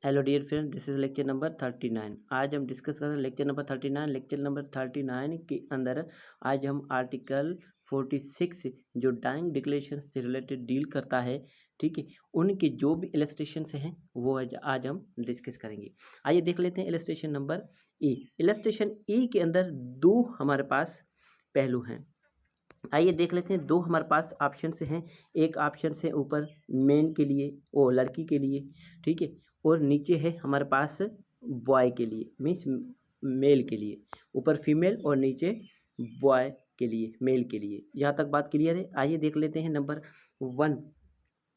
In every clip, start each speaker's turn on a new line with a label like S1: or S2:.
S1: Hello dear friend, this is lecture number 39। आज हम discuss कर रहे हैं लेक्चर नंबर 39। लेक्चर नंबर 39 के अंदर आज हम आर्टिकल 46 जो डाइंग डिक्लेरेशन से रिलेटेड डील करता है, ठीक है, उनके जो भी इलस्ट्रेशन हैं वो आज हम डिस्कस करेंगे। आइए देख लेते हैं इलस्ट्रेशन नंबर ए। इलस्ट्रेशन ए के अंदर दो हमारे पास पहलू हैं। आइए देख लेते हैं, दो हमारे पास ऑप्शन से हैं। एक ऑप्शन से ऊपर मेन के लिए, वो लड़की के लिए, ठीक है, और नीचे है हमारे पास बॉय के लिए, मीन्स मेल के लिए। ऊपर फीमेल और नीचे बॉय के लिए, मेल के लिए। यहाँ तक बात क्लियर है। आइए देख लेते हैं number 1।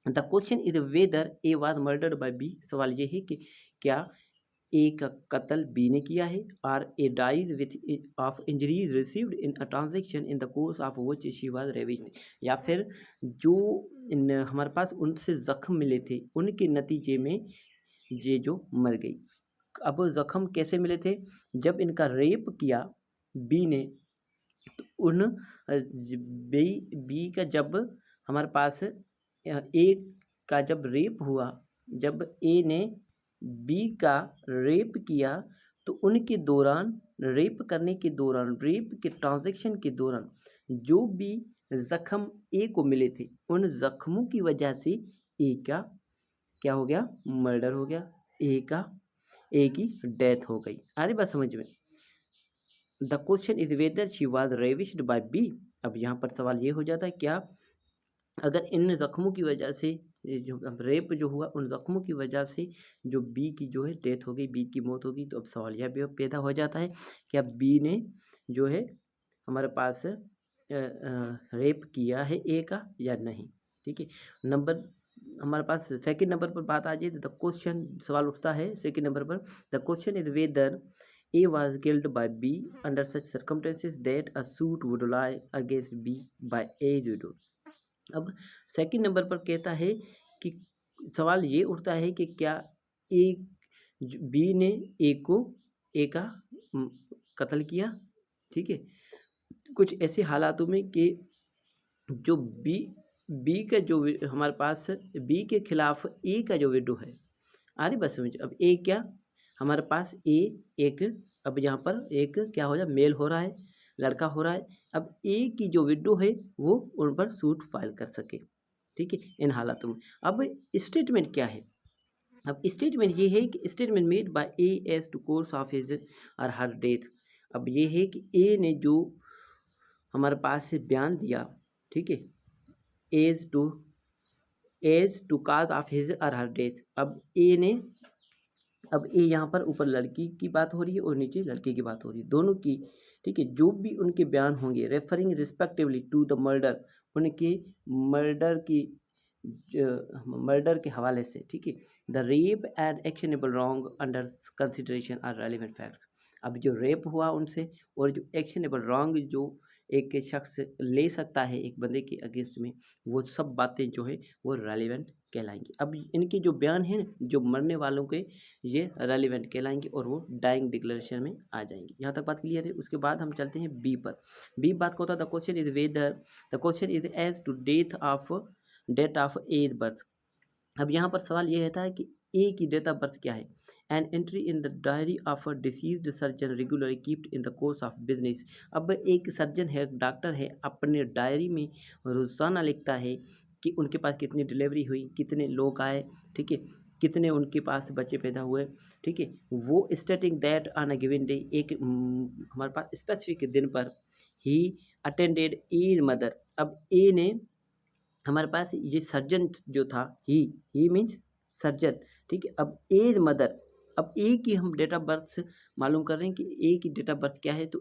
S1: The question is whether A was murdered by B. सवाल ये है कि क्या ए का कत्ल बी ने किया है, और A dies with of injuries received in a transaction in the course of which she was ravished. या फिर जो हमारे पास उनसे जख्म मिले थे उनके नतीजे में ये जो मर गई। अब जख्म कैसे मिले थे? जब इनका रेप किया बी ने, तो उन बी का जब हमारे पास ए का जब रेप हुआ, जब ए ने बी का रेप किया, तो उनके दौरान, रेप करने के दौरान, रेप के ट्रांजैक्शन के दौरान जो भी जख्म ए को मिले थे, उन जख्मों की वजह से ए का क्या हो गया? मर्डर हो गया। ए की डेथ हो गई। आ रही बात समझ में? The question is whether she was ravished by B. अब यहाँ पर सवाल ये हो जाता है, क्या अगर इन जख्मों की वजह से, जो रेप जो हुआ, उन जख्मों की वजह से जो बी की जो है डेथ हो गई, बी की मौत हो गई, तो अब सवाल यह भी पैदा हो जाता है, क्या बी ने जो है हमारे पास रेप किया है ए का या नहीं। ठीक है, नंबर हमारे पास सेकंड नंबर पर बात आ जाए तो द क्वेश्चन, सवाल उठता है सेकंड नंबर पर, the question is whether A was killed by B under such circumstances that a suit would lie against B by A's widow। अब सेकंड नंबर पर कहता है कि सवाल ये उठता है कि क्या ए बी ने ए का कत्ल किया। ठीक है, कुछ ऐसे हालातों में कि जो बी का जो हमारे पास बी के खिलाफ ए का जो विडो है, आ रही बस समझ। अब ए क्या हमारे पास एक, अब यहाँ पर एक क्या हो जाए, मेल हो रहा है, लड़का हो रहा है। अब ए की जो विडो है वो उन पर सूट फाइल कर सके। ठीक है, इन हालातों में अब स्टेटमेंट क्या है? अब स्टेटमेंट ये है कि statement made by A as to course of his or her death. अब ये है कि ए ने जो हमारे पास से बयान दिया, ठीक है, as to cause of his or her death. अब ए यहाँ पर ऊपर लड़की की बात हो रही है और नीचे लड़के की बात हो रही है, दोनों की। ठीक है, जो भी उनके बयान होंगे referring respectively to the murder, उनके मर्डर के हवाले से। ठीक है, the rape and actionable wrong under consideration are relevant facts. अब जो रेप हुआ उनसे और जो एक्शनेबल रॉन्ग जो एक शख्स ले सकता है एक बंदे के अगेंस्ट में, वो सब बातें जो है वो रेलिवेंट कहलाएंगी। अब इनके जो बयान हैं जो मरने वालों के, ये रेलिवेंट कहलाएंगे और वो डाइंग डिक्लेरेशन में आ जाएंगे। यहाँ तक बात क्लियर है। उसके बाद हम चलते हैं बी पर। बी बात को होता है the question is whether, the question is as to date of a birth. अब यहाँ पर सवाल ये रहता है कि ए की डेट ऑफ बर्थ क्या है। N entry in the diary of a deceased surgeon regularly keeped in the course of business. अब एक सर्जन है, डॉक्टर है, अपने डायरी में रोज़ाना लिखता है कि उनके पास कितनी डिलीवरी हुई, कितने लोग आए, ठीक है, कितने उनके पास बच्चे पैदा हुए। ठीक है, वो stating that on a given day, एक हमारे पास स्पेसिफिक दिन पर ही अटेंडेड ए मदर। अब ए ने हमारे पास ये सर्जन जो था, ही मीन्स सर्जन। ठीक है, अब ए मदर, अब ए की हम डेट ऑफ बर्थ मालूम कर रहे हैं कि ए की डेट ऑफ बर्थ क्या है। तो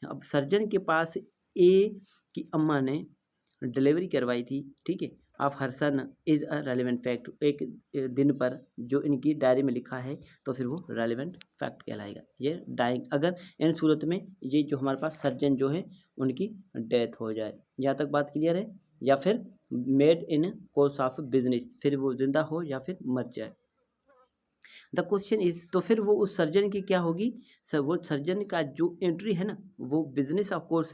S1: अब सर्जन के पास ए की अम्मा ने डिलीवरी करवाई थी, ठीक है, of her son is a relevant fact. एक दिन पर जो इनकी डायरी में लिखा है तो फिर वो रेलिवेंट फैक्ट कहलाएगा। ये डाइंग, अगर इन सूरत में ये जो हमारे पास सर्जन जो है उनकी डेथ हो जाए। यहाँ तक बात क्लियर है। या फिर made in course of business, फिर वो जिंदा हो या फिर मर जाए। द क्वेश्चन इज, तो फिर वो उस सर्जन की क्या होगी? सर वो सर्जन का जो एंट्री है ना, वो business of course,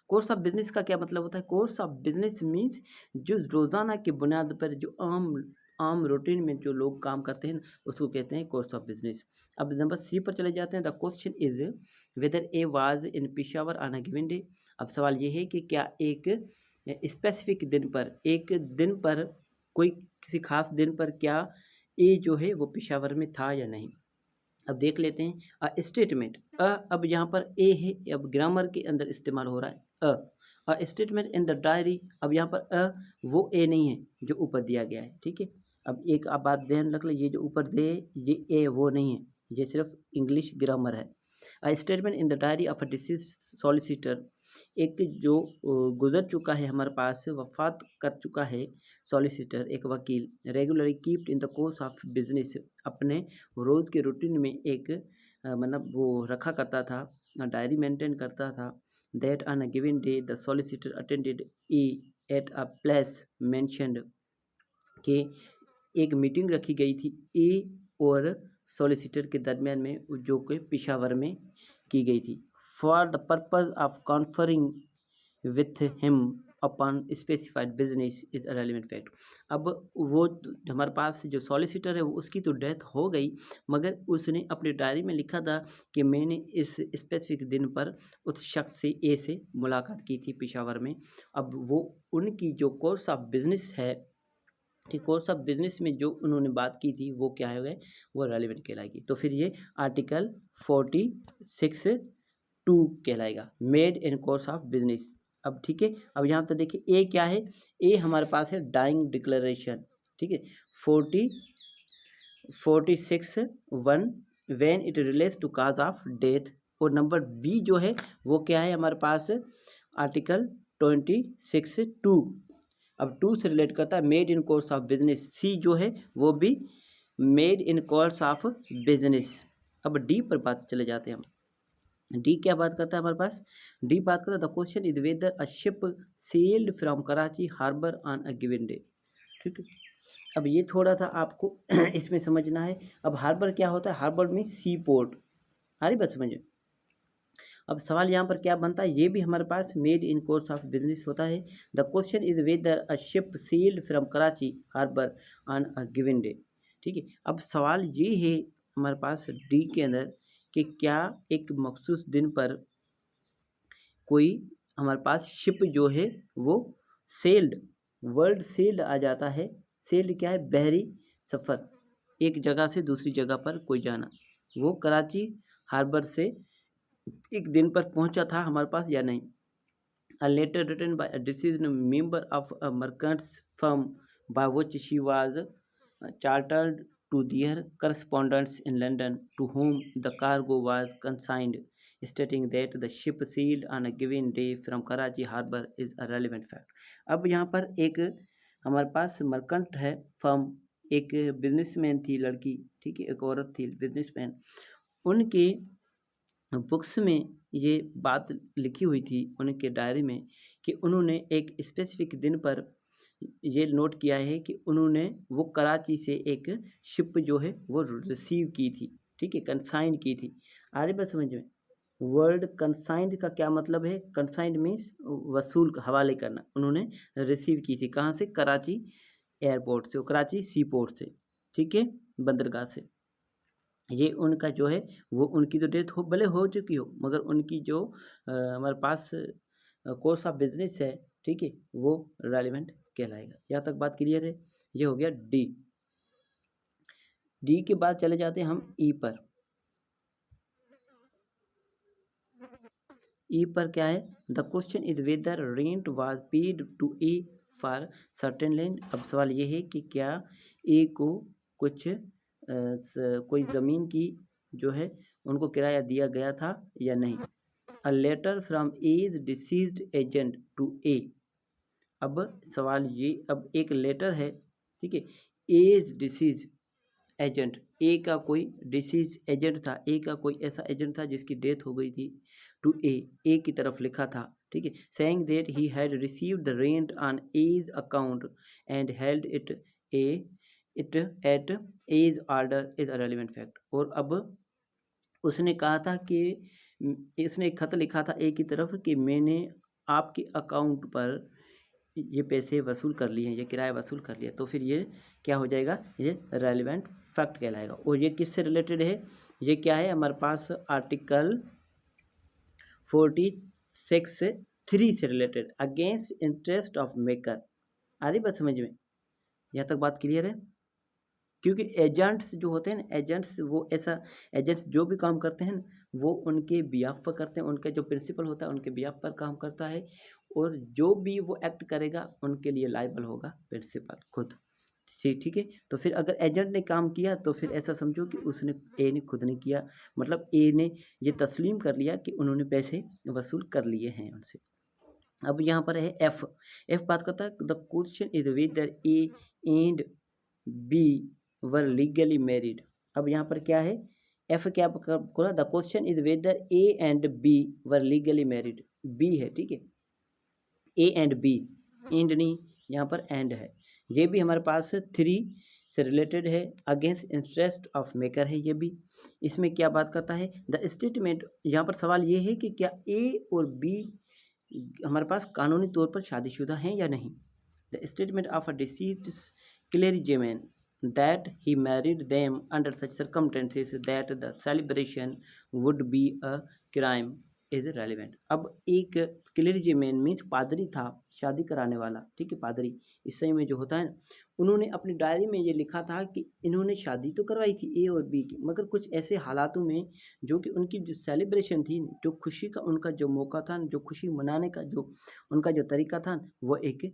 S1: course of business का क्या मतलब होता है? कोर्स ऑफ बिजनेस मीन्स जो रोज़ाना की बुनियाद पर जो आम रूटीन में जो लोग काम करते हैं उसको कहते हैं कोर्स ऑफ बिजनेस। अब नंबर सी पर चले जाते हैं। The question is whether A was in Peshawar on a given day. अब सवाल ये है कि क्या एक स्पेसिफिक दिन पर, एक दिन पर, कोई किसी खास दिन पर क्या ए जो है वो पिशावर में था या नहीं। अब देख लेते हैं स्टेटमेंट अब यहाँ पर ए है, अब ग्रामर के अंदर इस्तेमाल हो रहा है स्टेटमेंट इन द डायरी। अब यहाँ पर वो ए नहीं है जो ऊपर दिया गया है, ठीक है। अब एक आप बात ध्यान रख ले, ये जो ऊपर दे ये ए वो नहीं है, ये सिर्फ इंग्लिश ग्रामर है। Statement in the diary of a disease solicitor, एक जो गुजर चुका है, हमारे पास से वफात कर चुका है सॉलिसिटर, एक वकील, regularly keeped in the course of business, अपने रोज़ के रूटीन में एक मतलब वो रखा करता था, डायरी मेंटेन करता था। That on a given day the solicitor attended E at a place mentioned, कि एक मीटिंग रखी गई थी ए और सॉलिसिटर के दरमियान में, जो कि पेशावर में की गई थी। For the purpose of conferring with him upon specified business is a relevant fact. अब वो हमारे पास जो सॉलिसिटर है वो उसकी तो डेथ हो गई, मगर उसने अपनी डायरी में लिखा था कि मैंने इस स्पेसिफिक दिन पर उस शख्स से ए से मुलाकात की थी पेशावर में। अब वो उनकी जो कोर्स ऑफ बिजनेस है, ठीक, कोर्स ऑफ बिजनेस में जो उन्होंने बात की थी वो क्या है, वो रेलिवेंट कहलाएगी। तो फिर ये आर्टिकल 46(2) कहलाएगा, made in course of business. अब ठीक है, अब यहाँ पर देखिए ए क्या है, ए हमारे पास है डाइंग डिक्लेरेशन, ठीक है। 46(1) when it relates to cause of death. और नंबर बी जो है वो क्या है हमारे पास, आर्टिकल 26(2), अब 2 से रिलेट करता है, made in course of business. C जो है वो भी made in course of business. अब डी पर बात चले जाते हैं हम। डी क्या बात करता है हमारे पास, डी बात करता है the question is whether a ship sailed from Karachi harbour on a given day, ठीक है। अब ये थोड़ा सा आपको इसमें समझना है। अब हार्बर क्या होता है, हार्बर में सी पोर्ट, सारी बात समझे। अब सवाल यहाँ पर क्या बनता है, ये भी हमारे पास made in course of business होता है। The question is whether a ship sailed from Karachi harbour on a given day, ठीक है। अब सवाल ये है हमारे पास डी के अंदर कि क्या एक मखसूस दिन पर कोई हमारे पास शिप जो है वो सेल्ड, वर्ड सेल्ड आ जाता है। सेल्ड क्या है, बहरी सफ़र, एक जगह से दूसरी जगह पर कोई जाना, वो कराची हार्बर से एक दिन पर पहुंचा था हमारे पास या नहीं। A letter written by a deceased member of a merchant's firm by which she was chartered to their correspondents in London, to whom the cargo was consigned, stating that the ship sailed on a given day from Karachi harbour is a relevant fact। अब यहाँ पर एक हमारे पास मर्केंट है firm, एक businessman थी लड़की, ठीक है, एक औरत थी बिजनेसमैन, उनके बुक्स में ये बात लिखी हुई थी उनके डायरी में कि उन्होंने एक स्पेसिफिक दिन पर ये नोट किया है कि उन्होंने वो कराची से एक शिप जो है वो रिसीव की थी, ठीक है, कंसाइन की थी। आ रही बात समझ में। वर्ड कंसाइंड का क्या मतलब है, कंसाइंड मीन्स वसूल, हवाले करना। उन्होंने रिसीव की थी कहाँ से, कराची एयरपोर्ट से, कराची सी पोर्ट से, ठीक है, बंदरगाह से। ये उनका जो है वो उनकी तो डेथ हो भले हो चुकी हो, मगर उनकी जो हमारे पास कोर्स ऑफ बिजनेस है, ठीक है, वो रेलिवेंट कहलाएगा। यहाँ तक बात क्लियर है। ये हो गया डी। डी के बाद चले जाते हैं हम ई पर। ई पर क्या है, the question is whether rent was paid to A for certain land. अब सवाल ये है कि क्या ए को कुछ कोई ज़मीन की जो है उनको किराया दिया गया था या नहीं। A letter from A's deceased agent to A. अब सवाल ये, अब एक लेटर है, ठीक है, एज डिसीज एजेंट, ए का कोई डिसीज एजेंट था, ए का कोई ऐसा एजेंट था जिसकी डेथ हो गई थी, टू ए की तरफ लिखा था, ठीक है, saying that he had received the rent on A's account and held it at A's order is a relevant fact. और अब उसने कहा था कि इसने एक खत लिखा था ए की तरफ कि मैंने आपके अकाउंट पर ये पैसे वसूल कर लिए हैं, ये किराया वसूल कर लिया, तो फिर ये क्या हो जाएगा, ये रेलिवेंट फैक्ट कहलाएगा। और ये किससे रिलेटेड है, ये क्या है हमारे पास आर्टिकल 46(3) से related, against interest of maker. आ रही बात समझ में, यहाँ तक बात क्लियर है। क्योंकि एजेंट्स जो होते हैं ना, एजेंट्स वो ऐसा, एजेंट्स जो भी काम करते हैं वो उनके बिहाफ पर करते हैं, उनका जो प्रिंसिपल होता है उनके बिहाफ पर काम करता है, और जो भी वो एक्ट करेगा उनके लिए लायबल होगा प्रिंसिपल खुद। ठीक है, तो फिर अगर एजेंट ने काम किया तो फिर ऐसा समझो कि उसने, ए ने खुद नहीं किया, मतलब ए ने ये तस्लीम कर लिया कि उन्होंने पैसे वसूल कर लिए हैं उनसे। अब यहाँ पर है एफ। एफ बात करता है the question is whether A and B were legally married. अब यहाँ पर क्या है, एफ क्या बोला, the question is whether A and B were legally married. B है, ठीक है, ए एंड बी, एंड नहीं, यहाँ पर एंड है। ये भी हमारे पास 3 से रिलेटेड है, अगेंस्ट इंटरेस्ट ऑफ मेकर है ये भी। इसमें क्या बात करता है, द स्टेटमेंट, यहाँ पर सवाल ये है कि क्या ए और बी हमारे पास कानूनी तौर पर शादीशुदा हैं या नहीं। The statement of a deceased clergyman that he married them under such circumstances that the celebration would be a crime is relevant। अब एक क्लेरिजीमैन मीन्स पादरी था, शादी कराने वाला, ठीक है, पादरी इस समय में जो होता है, उन्होंने अपनी डायरी में ये लिखा था कि इन्होंने शादी तो करवाई थी ए और बी की, मगर कुछ ऐसे हालातों में जो कि उनकी जो सेलिब्रेशन थी, जो खुशी का उनका जो मौका था, जो खुशी मनाने का जो उनका जो तरीका था, वो एक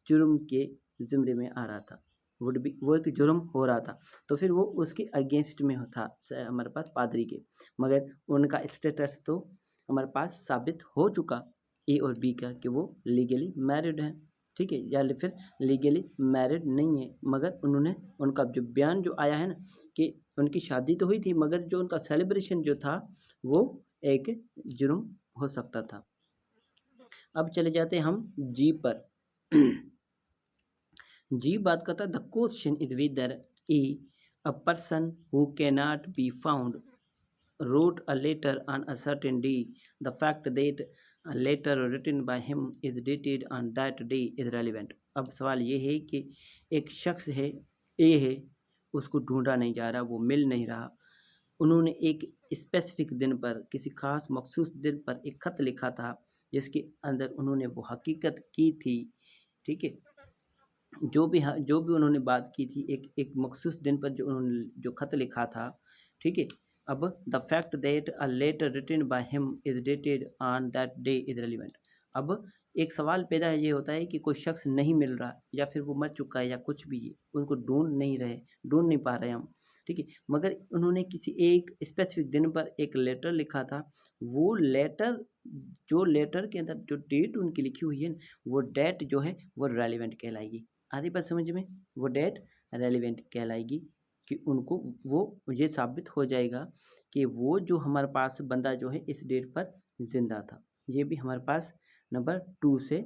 S1: जुर्म के ज़िम्मे में आ रहा था, वुड बी, वो एक जुर्म हो रहा था, तो फिर वो उसके अगेंस्ट में था हमारे पास पादरी के, मगर उनका स्टेटस तो हमारे पास साबित हो चुका ए और बी का कि वो लीगली मैरिड हैं, ठीक है, या फिर लीगली मैरिड नहीं है, मगर उन्होंने, उनका जो बयान जो आया है ना कि उनकी शादी तो हुई थी, मगर जो उनका सेलिब्रेशन जो था वो एक जुर्म हो सकता था। अब चले जाते हैं हम जी पर। जी बात करता है the question is whether A a person who cannot be found wrote a letter on a certain day, the fact that a letter written by him is dated on that day is relevant। अब सवाल ये है कि एक शख्स है, ए है, उसको ढूंढा नहीं जा रहा, वो मिल नहीं रहा, उन्होंने एक स्पेसिफिक दिन पर, किसी खास मखसूस दिन पर एक ख़त लिखा था जिसके अंदर उन्होंने वो हकीकत की थी, ठीक है, जो भी उन्होंने बात की थी, एक मखसूस दिन पर जो उन्होंने जो ख़त लिखा था, ठीक है। अब the fact that a letter written by him is dated on that day is relevant. अब एक सवाल पैदा ये होता है कि कोई शख्स नहीं मिल रहा, या फिर वो मर चुका है, या कुछ भी है, उनको ढूंढ नहीं पा रहे हम, ठीक है, मगर उन्होंने किसी एक स्पेसिफिक दिन पर एक लेटर लिखा था, वो लेटर, जो लेटर के अंदर जो डेट उनकी लिखी हुई है, वो डेट जो है वो रेलिवेंट कहलाएगी। आधी बात समझ में, वो डेट रेलिवेंट कहलाएगी कि उनको वो ये साबित हो जाएगा कि वो जो हमारे पास बंदा जो है इस डेट पर जिंदा था। ये भी हमारे पास नंबर 2 से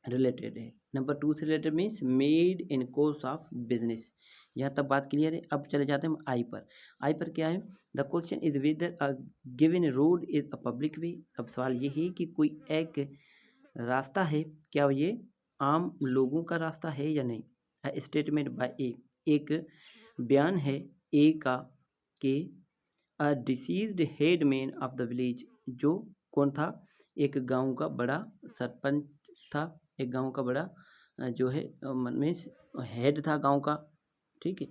S1: रिलेटेड है। नंबर 2 से related means made in course of business. यहाँ तक बात क्लियर है। अब चले जाते हैं हम आई पर। आई पर क्या है, the question is whether a given road is a public way. अब सवाल ये है कि कोई एक रास्ता है, क्या ये आम लोगों का रास्ता है या नहीं। स्टेटमेंट बाय ए, एक बयान है ए का कि a deceased headman of the village, जो कौन था, एक गांव का बड़ा सरपंच था, एक गांव का बड़ा जो है मीन्स हेड था गांव का, ठीक है।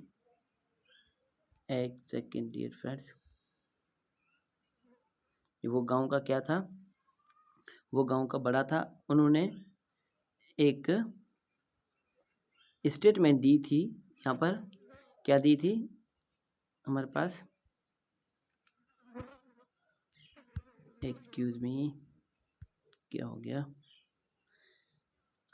S1: एक सेकेंड डियर फ्रेंड्स, वो गांव का क्या था, वो गांव का बड़ा था। उन्होंने एक स्टेटमेंट दी थी, यहाँ पर क्या दी थी हमारे पास, एक्सक्यूज मी, क्या हो गया,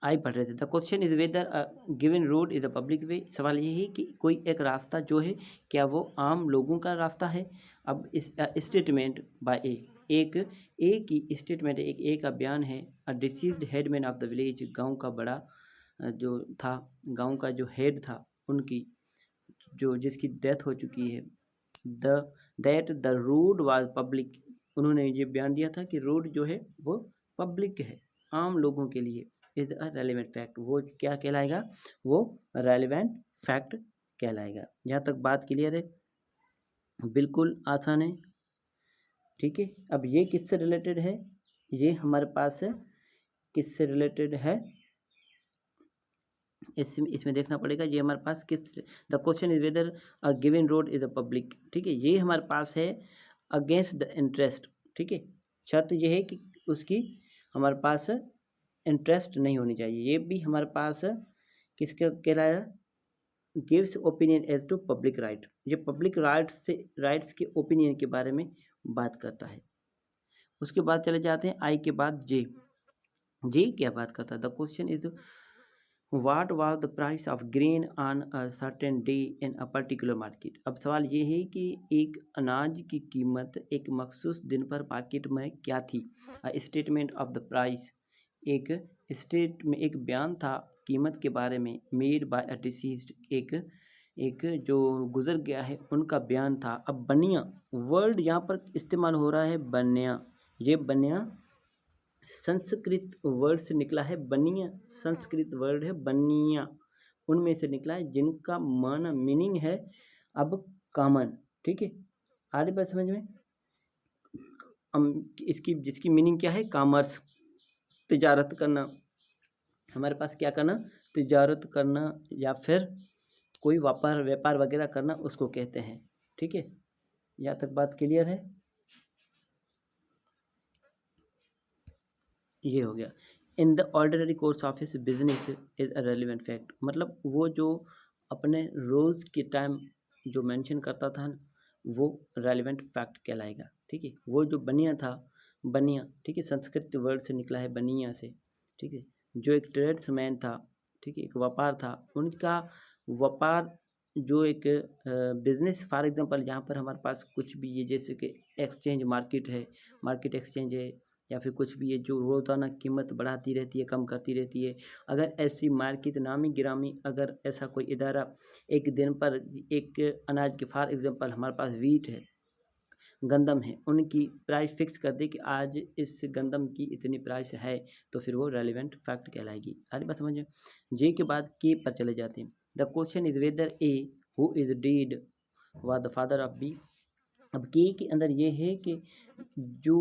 S1: आई पढ़ रहे थे। The question is whether given road is a public way. सवाल ये है कि कोई एक रास्ता जो है क्या वो आम लोगों का रास्ता है। अब इस स्टेटमेंट बाय ए, एक ए की स्टेटमेंट, एक ए का बयान है। A deceased headman of the village, गांव का बड़ा जो था, गांव का जो हेड था, उनकी जो जिसकी डेथ हो चुकी है, the that the road was public. उन्होंने ये बयान दिया था कि रोड जो है वो पब्लिक है, आम लोगों के लिए, इज अ रेलिवेंट फैक्ट, वो क्या कहलाएगा, वो रेलिवेंट फैक्ट कहलाएगा। यहाँ तक बात क्लियर है, बिल्कुल आसान है। ठीक है, अब ये किससे रिलेटेड है, ये हमारे पास है किससे रिलेटेड है, इसमें देखना पड़ेगा ये हमारे पास किस, the question is whether a given road is a public. ठीक है, ये हमारे पास है अगेंस्ट द इंटरेस्ट। ठीक है, शर्त ये है कि उसकी हमारे पास इंटरेस्ट नहीं होनी चाहिए। ये भी हमारे पास किसका कहलाया, gives opinion as to public right, ये पब्लिक राइट्स के ओपिनियन के बारे में बात करता है। उसके बाद चले जाते हैं आई के बाद जे। जे क्या बात करता है, the question is what was the price of grain on a certain day in a particular market. अब सवाल ये है कि एक अनाज की कीमत एक मखसूस दिन पर मार्केट में क्या थी। स्टेटमेंट ऑफ द प्राइस, एक स्टेट में एक बयान था कीमत के बारे में, मेड बाय अ डिसीज्ड, एक जो गुजर गया है उनका बयान था। अब बनिया वर्ड यहाँ पर इस्तेमाल हो रहा है, बनिया, ये बनिया संस्कृत वर्ड से निकला है, बनिया संस्कृत वर्ड है बनिया, उनमें से निकला है जिनका मीनिंग है अब कॉमन। ठीक है, आ रही बात समझ में, इसकी जिसकी मीनिंग क्या है, कॉमर्स, तिजारत करना, हमारे पास क्या करना, तिजारत करना या फिर कोई व्यापार वगैरह करना, उसको कहते हैं। ठीक है, यहाँ तक बात क्लियर है, ये हो गया। In the ordinary course of his business is a relevant fact, मतलब वो जो अपने रोज़ के टाइम जो मेंशन करता था वो रेलिवेंट फैक्ट कहलाएगा। ठीक है, वो जो बनिया था, बनिया, ठीक है, संस्कृत वर्ड से निकला है बनिया से। ठीक है, जो एक ट्रेड्समैन था, ठीक है, एक व्यापार था, उनका व्यापार जो एक बिजनेस, फॉर एग्जांपल यहाँ पर हमारे पास कुछ भी ये जैसे कि एक्सचेंज मार्केट है, मार्केट एक्सचेंज है, या फिर कुछ भी है जो रोज़ाना कीमत बढ़ाती रहती है, कम करती रहती है। अगर ऐसी मार्केट नामी गिरामी, अगर ऐसा कोई इदारा एक दिन पर एक अनाज के, फॉर एग्जांपल हमारे पास वीट है, गंदम है, उनकी प्राइस फिक्स कर दे कि आज इस गंदम की इतनी प्राइस है, तो फिर वो रेलिवेंट फैक्ट कहलाएगी। आगे बात समझिए, जे के बाद के पर चले जाते हैं। The question is whether A who is dead was the father of B. अब के अंदर ये है कि जो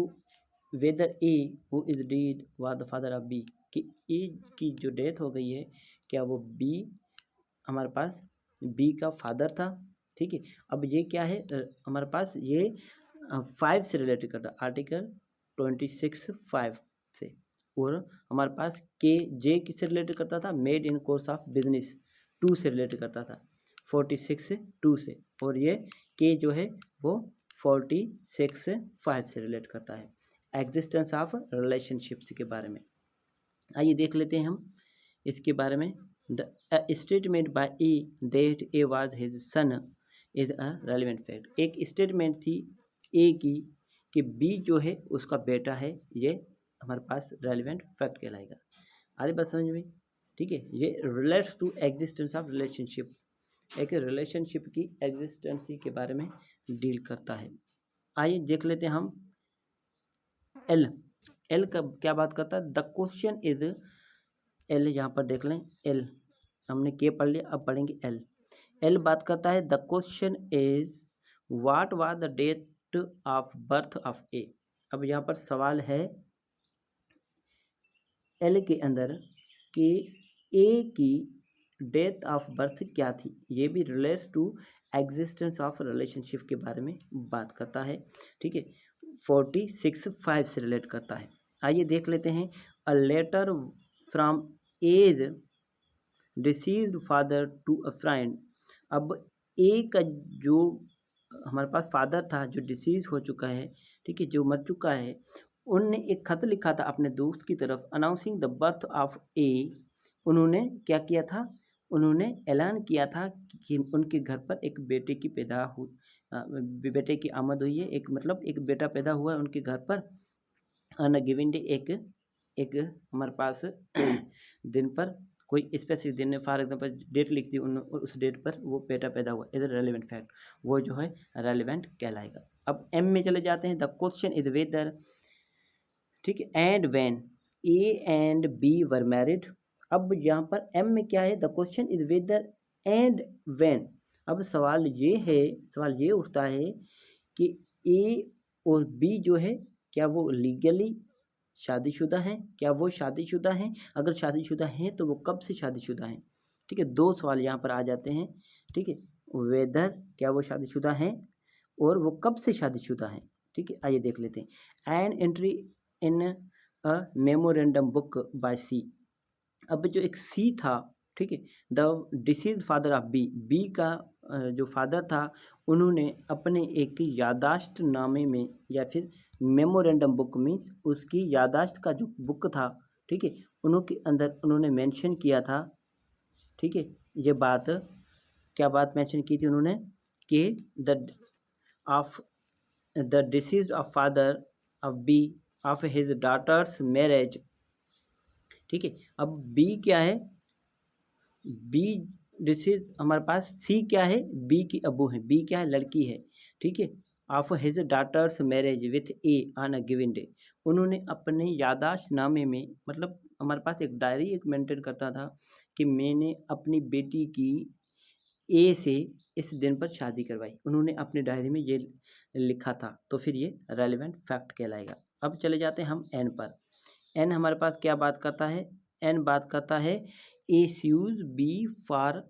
S1: whether A who is dead was the father of B, कि ए की जो डेथ हो गई है, क्या वो बी हमारे पास बी का फादर था। ठीक है, अब ये क्या है, हमारे पास ये 5 से रिलेटेड करता है, आर्टिकल 26(5) से। और हमारे पास के जे किससे रिलेटेड करता था, made in course of business 2 से रिलेटेड करता था, 46(2) से। और ये के जो है वो 46(5) से रिलेट करता है, एग्जिस्टेंस ऑफ रिलेशनशिप्स के बारे में। आइए देख लेते हैं हम इसके बारे में। The statement by A that A was his son is a relevant fact, एक स्टेटमेंट थी ए की कि बी जो है उसका बेटा है, ये हमारे पास रेलिवेंट फैक्ट कहलाएगा। आगे बात समझ में, ठीक है, ये relates to existence of relationship, एक रिलेशनशिप की एग्जिस्टेंसी के बारे में डील करता है। आइए देख लेते हैं हम एल। एल का क्या बात करता है, द क्वेश्चन इज, एल यहाँ पर देख लें, एल हमने के पढ़ लिया, अब पढ़ेंगे एल। एल बात करता है the question is what was the date of birth of A. अब यहाँ पर सवाल है एल के अंदर कि ए की डेट ऑफ बर्थ क्या थी, ये भी relates to existence of relationship के बारे में बात करता है। ठीक है, 46(5) से रिलेट करता है। आइए देख लेते हैं, a letter from A's deceased father to a friend. अब ए का जो हमारे पास फादर था जो डिसीज हो चुका है, ठीक है, जो मर चुका है, उनने एक खत लिखा था अपने दोस्त की तरफ, अनाउंसिंग द बर्थ ऑफ ए। उन्होंने क्या किया था, उन्होंने ऐलान किया था कि उनके घर पर एक बेटे की बेटे की आमद हुई है, एक मतलब एक बेटा पैदा हुआ है उनके घर पर। ऑन अ गिवन डे, एक हमारे पास दिन पर, कोई स्पेसिफिक दिन, फॉर एग्जांपल डेट लिख दी उस डेट पर वो बेटा पैदा हुआ, इज रेलिवेंट फैक्ट, वो जो है रेलिवेंट कहलाएगा। अब एम में चले जाते हैं, द क्वेश्चन इज वेदर, ठीक है, and when A and B were married. अब यहाँ पर एम में क्या है, the question is whether and when. अब सवाल ये उठता है कि ए और बी जो है क्या वो लीगली शादीशुदा हैं, क्या वो शादीशुदा हैं, अगर शादीशुदा हैं तो वो कब से शादीशुदा हैं। ठीक है, दो सवाल यहाँ पर आ जाते हैं। ठीक है, वेदर क्या वो शादीशुदा हैं और वो कब से शादीशुदा हैं। ठीक है, आइए देख लेते हैं। An entry in a memorandum book by C. अब जो एक सी था, ठीक है, the deceased father of B का जो फादर था, उन्होंने अपने एक यादाश्त नामे में या फिर मेमोरेंडम बुक में, उसकी यादाश्त का जो बुक था, ठीक है, उनके अंदर उन्होंने मेंशन किया था। ठीक है, ये बात क्या बात मेंशन की थी उन्होंने कि the decease of father of B of his daughter's marriage. ठीक है, अब बी क्या है, बी डिसीज हमारे पास, सी क्या है, बी की अबू है, बी क्या है, लड़की है। ठीक है, of his daughter's marriage with A on a given day. उन्होंने अपने यादाश्त नामे में, मतलब हमारे पास एक डायरी एक मेंटेन करता था कि मैंने अपनी बेटी की ए से इस दिन पर शादी करवाई, उन्होंने अपनी डायरी में ये लिखा था, तो फिर ये रेलिवेंट फैक्ट कहलाएगा। अब चले जाते हैं हम एन पर। एन हमारे पास क्या बात करता है, एन बात करता है एस्यूज बी फॉर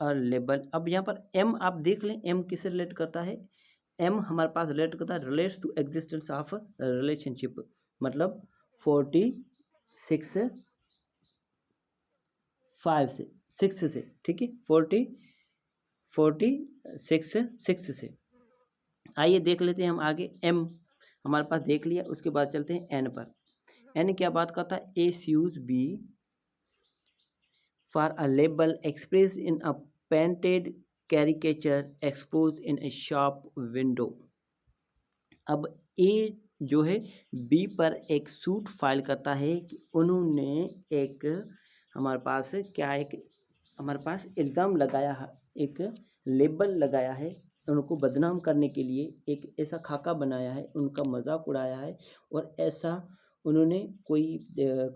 S1: अ लेबल। अब यहाँ पर एम आप देख लें, एम किससे रिलेट करता है, एम हमारे पास रिलेट करता है, relates to existence of relationship, मतलब 46 5 से 6 से। ठीक है, 46 से। आइए देख लेते हैं हम आगे। एम हमारे पास देख लिया, उसके बाद चलते हैं एन पर। एन क्या बात करता है, एस्यूज B for a label expressed in a painted caricature exposed in a shop window। अब ए जो है बी पर एक सूट फाइल करता है कि उन्होंने एक हमारे पास क्या, एक हमारे पास इल्ज़ाम लगाया है, एक लेबल लगाया है, उनको बदनाम करने के लिए एक ऐसा खाका बनाया है, उनका मजाक उड़ाया है, और ऐसा उन्होंने कोई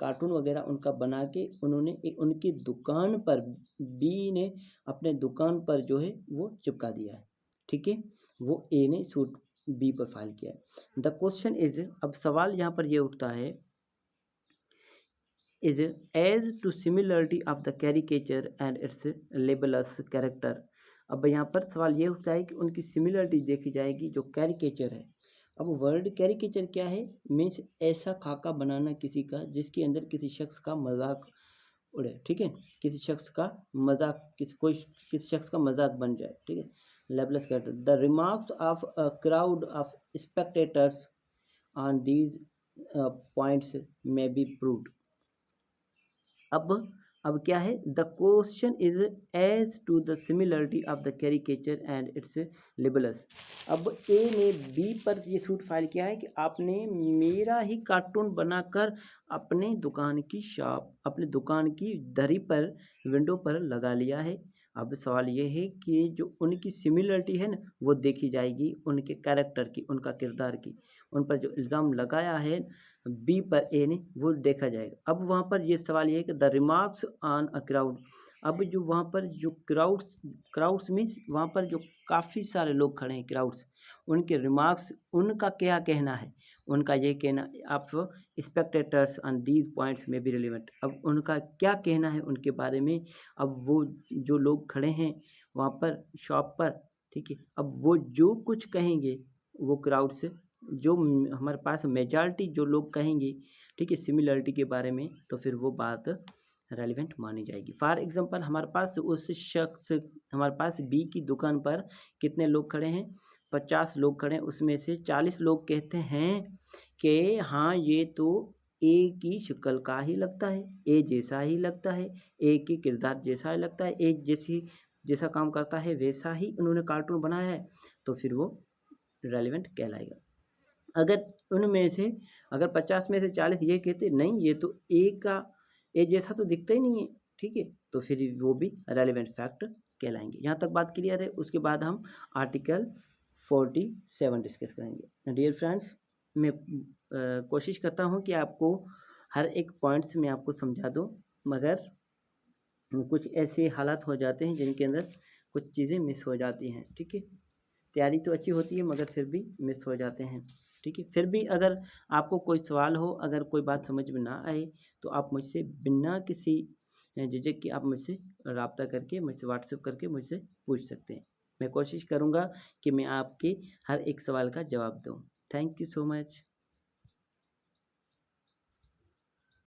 S1: कार्टून वगैरह उनका बना के उन्होंने उनकी दुकान पर, बी ने अपने दुकान पर जो है वो चिपका दिया है। ठीक है, वो ए ने सूट बी पर फाइल किया है। द क्वेश्चन इज, अब सवाल यहाँ पर ये उठता है, is as to similarity of the caricature and its libellous character. अब यहाँ पर सवाल ये उठता है कि उनकी सिमिलरिटी देखी जाएगी जो कैरिकेचर है। अब वर्ड कैरिकेचर क्या है, मीन्स ऐसा खाका बनाना किसी का जिसके अंदर किसी शख्स का मजाक उड़े। ठीक है, किसी शख्स का मजाक, किसी शख्स का मजाक बन जाए। ठीक है, libellous character. The remarks of a crowd of spectators on these points may be proved. अब क्या है, the question is as to the similarity of the caricature and its libellous. अब ए ने बी पर ये सूट फाइल किया है कि आपने मेरा ही कार्टून बनाकर अपने दुकान की शॉप, अपने दुकान की दरी पर, विंडो पर लगा लिया है। अब सवाल ये है कि जो उनकी सिमिलरिटी है ना, वो देखी जाएगी उनके कैरेक्टर की, उनका किरदार की, उन पर जो इल्ज़ाम लगाया है बी पर ए ने, वो देखा जाएगा। अब वहाँ पर ये सवाल ये है कि the remarks on a crowd. अब जो वहाँ पर जो क्राउड्स मीन्स वहाँ पर जो काफ़ी सारे लोग खड़े हैं, क्राउड्स, उनके रिमार्क्स, उनका क्या कहना है, उनका ये कहना, आप स्पेक्टेटर्स ऑन दीज पॉइंट्स में भी रिलेवेंट। अब उनका क्या कहना है उनके बारे में, अब वो जो लोग खड़े हैं वहाँ पर शॉप पर, ठीक है, अब वो जो कुछ कहेंगे, वो क्राउड से जो हमारे पास मेजॉरिटी जो लोग कहेंगे, ठीक है, सिमिलरिटी के बारे में, तो फिर वो बात रेलिवेंट मानी जाएगी। फॉर एग्जांपल हमारे पास उस शख्स, हमारे पास बी की दुकान पर कितने लोग खड़े हैं, 50 लोग खड़े हैं, उसमें से 40 लोग कहते हैं कि हाँ ये तो ए की शक्ल का ही लगता है, ए जैसा ही लगता है, ए की किरदार जैसा ही लगता है, ए जैसा काम करता है वैसा ही उन्होंने कार्टून बनाया है, तो फिर वो रेलिवेंट कहलाएगा। अगर उनमें से, अगर 50 में से 40 ये कहते नहीं ये तो ए जैसा तो दिखता ही नहीं है, ठीक है, तो फिर वो भी रेलिवेंट फैक्ट कहलाएंगे। यहाँ तक बात क्लियर है। उसके बाद हम आर्टिकल 47 डिस्कस करेंगे। डियर फ्रेंड्स, मैं कोशिश करता हूँ कि आपको हर एक पॉइंट्स मैं आपको समझा दूँ, मगर कुछ ऐसे हालात हो जाते हैं जिनके अंदर कुछ चीज़ें मिस हो जाती हैं। ठीक है, तैयारी तो अच्छी होती है मगर फिर भी मिस हो जाते हैं। ठीक है, फिर भी अगर आपको कोई सवाल हो, अगर कोई बात समझ में ना आए, तो आप मुझसे बिना किसी झिझक के आप मुझसे राब्ता करके, मुझसे व्हाट्सएप करके मुझसे पूछ सकते हैं। मैं कोशिश करूँगा कि मैं आपके हर एक सवाल का जवाब दूँ। Thank you so much.